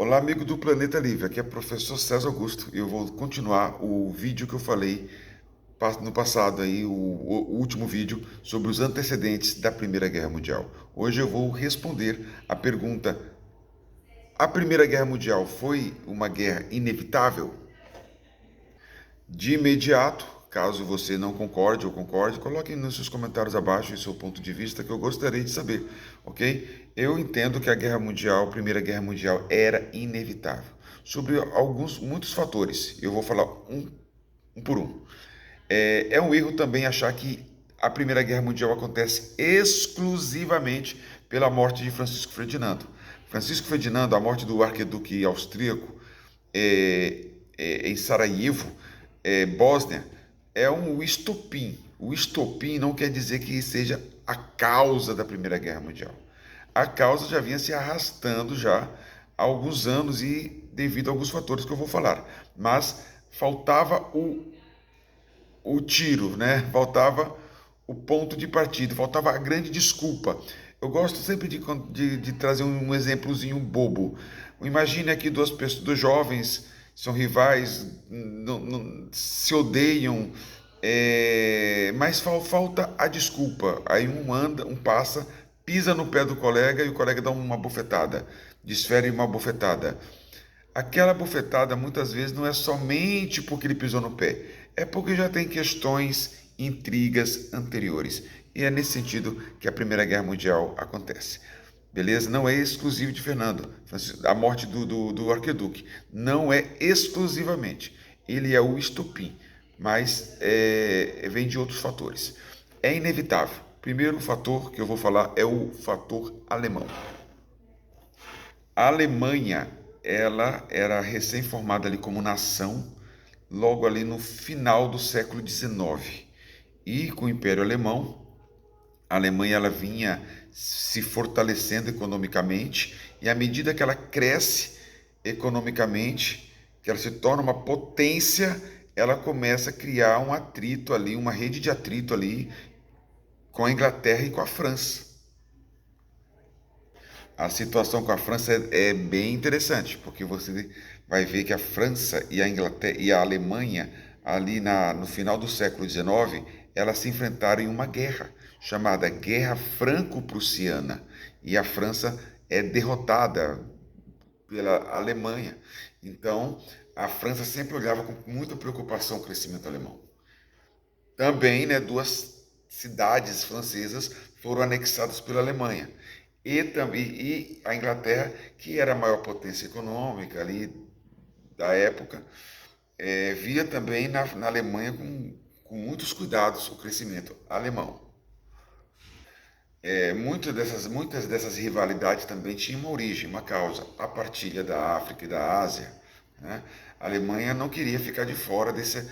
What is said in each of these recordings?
Olá, amigo do Planeta Livre. Aqui é o professor César Augusto e eu vou continuar o vídeo que eu falei no passado, o último vídeo sobre os antecedentes da Primeira Guerra Mundial. Hoje eu vou responder a pergunta: a Primeira Guerra Mundial foi uma guerra inevitável? De imediato, caso você não concorde ou concorde, coloque nos seus comentários abaixo o seu ponto de vista que eu gostaria de saber, ok? Eu entendo que a Primeira Guerra Mundial era inevitável, sobre muitos fatores. Eu vou falar um por um. É um erro também achar que a Primeira Guerra Mundial acontece exclusivamente pela morte de Francisco Ferdinando. Francisco Ferdinando, a morte do arquiduque austríaco em Sarajevo, Bósnia, é um estopim. O estopim não quer dizer que seja a causa da Primeira Guerra Mundial. A causa já vinha se arrastando já há alguns anos e devido a alguns fatores que eu vou falar. Mas faltava o tiro, né? Faltava o ponto de partida, faltava a grande desculpa. Eu gosto sempre de trazer um exemplozinho bobo. Imagine aqui dois jovens, são rivais, se odeiam, mas falta a desculpa. Aí um passa, pisa no pé do colega e o colega dá uma bofetada, desfere uma bofetada. Aquela bofetada muitas vezes não é somente porque ele pisou no pé, é porque já tem questões, intrigas anteriores. E é nesse sentido que a Primeira Guerra Mundial acontece. Beleza? Não é exclusivo de Fernando. A morte do arquiduque não é exclusivamente. Ele é o estopim, mas vem de outros fatores. É inevitável. Primeiro fator que eu vou falar é o fator alemão. A Alemanha, ela era recém-formada ali como nação, logo ali no final do século XIX. E com o Império Alemão, a Alemanha ela vinha se fortalecendo economicamente, e à medida que ela cresce economicamente, que ela se torna uma potência, ela começa a criar um atrito ali, uma rede de atrito ali com a Inglaterra e com a França. A situação com a França é bem interessante, porque você vai ver que a França e a Inglaterra e a Alemanha, ali no final do século XIX, elas se enfrentaram em uma guerra, chamada Guerra Franco-Prussiana. E a França é derrotada pela Alemanha. Então, a França sempre olhava com muita preocupação o crescimento alemão. Também, né, duas cidades francesas foram anexadas pela Alemanha. E a Inglaterra, que era a maior potência econômica ali da época, via também na Alemanha com muitos cuidados o crescimento alemão. Muitas dessas rivalidades também tinham uma origem, uma causa, a partilha da África e da Ásia. Né? A Alemanha não queria ficar de fora dessa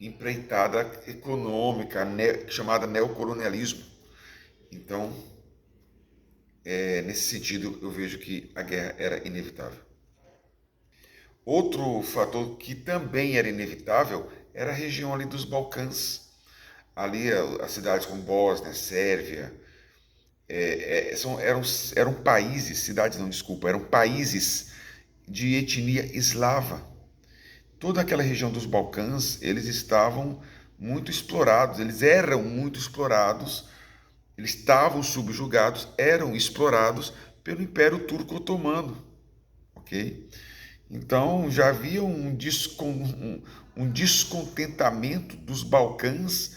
empreitada econômica chamada neocolonialismo. Então, nesse sentido, eu vejo que a guerra era inevitável. Outro fator que também era inevitável era a região ali dos Balcãs. Ali as cidades como Bósnia, Sérvia, eram países, cidades não, desculpa, eram países de etnia eslava. Toda aquela região dos Balcãs, eles estavam muito explorados, eles eram muito explorados, eles estavam subjugados, eram explorados pelo Império Turco Otomano, ok? Então já havia um descontentamento dos Balcãs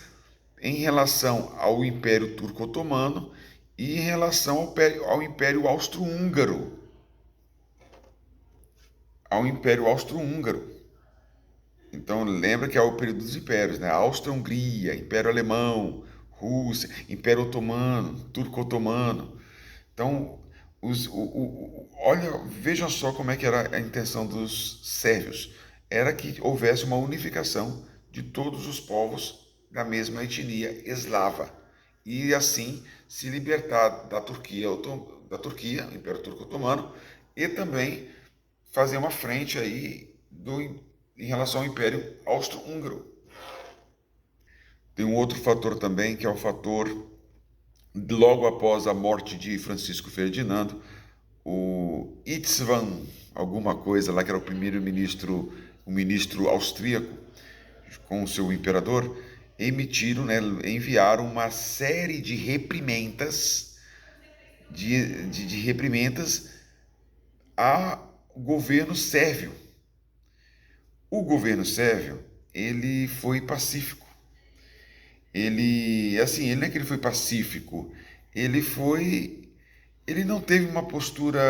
em relação ao Império Turco Otomano e em relação ao Império Austro-Húngaro. Ao Império Austro-Húngaro. Então lembra que é o período dos impérios, né? Áustria-Hungria, Império Alemão, Rússia, Império Otomano, Turco Otomano. Então, olha, vejam só como é que era a intenção dos sérvios. Era que houvesse uma unificação de todos os povos da mesma etnia eslava. E assim se libertar da Turquia, o Império Turco Otomano, e também fazer uma frente aí em relação ao Império Austro-Húngaro. Tem um outro fator também, que é o fator logo após a morte de Francisco Ferdinando, István, alguma coisa lá, que era o ministro austríaco, com o seu imperador, enviaram uma série de reprimentas, de reprimendas ao governo sérvio. O governo sérvio, ele foi pacífico. Ele não é que ele foi pacífico, ele não teve uma postura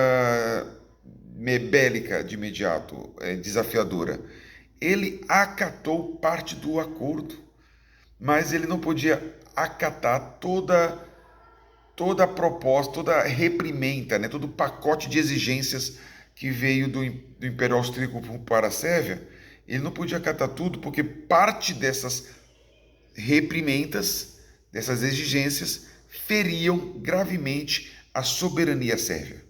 bélica de imediato, desafiadora. Ele acatou parte do acordo, mas ele não podia acatar toda a proposta, toda a reprimenda, né, todo o pacote de exigências que veio do Império Austríaco para a Sérvia. Ele não podia acatar tudo, porque parte dessas reprimendas, dessas exigências, feriam gravemente a soberania sérvia.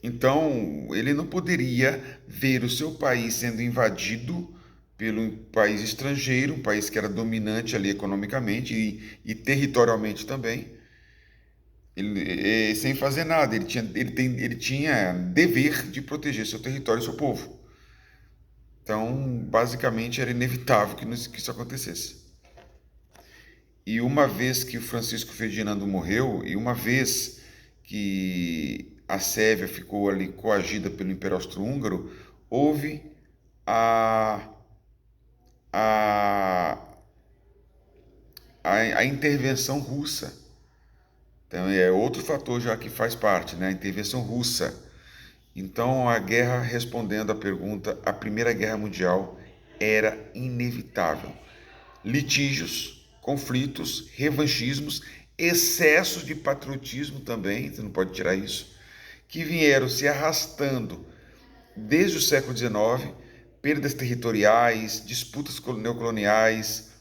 Então, ele não poderia ver o seu país sendo invadido pelo país estrangeiro, um país que era dominante ali economicamente e territorialmente também, sem fazer nada. Ele tinha dever de proteger seu território e seu povo. Então, basicamente, era inevitável que isso acontecesse. E uma vez que o Francisco Ferdinando morreu, e uma vez que a Sérvia ficou ali coagida pelo Império Austro-Húngaro, houve a, a, a intervenção russa. Então é outro fator já que faz parte, né? A intervenção russa. Então a guerra, respondendo à pergunta, a Primeira Guerra Mundial era inevitável. Litígios, conflitos, revanchismos, excessos de patriotismo também, você não pode tirar isso, que vieram se arrastando desde o século XIX, perdas territoriais, disputas neocoloniais,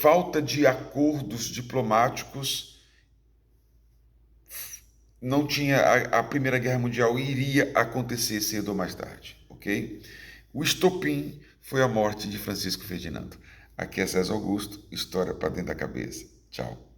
falta de acordos diplomáticos. Não tinha a Primeira Guerra Mundial iria acontecer cedo ou mais tarde, ok? O estopim foi a morte de Francisco Ferdinando. Aqui é César Augusto, história para dentro da cabeça. Tchau.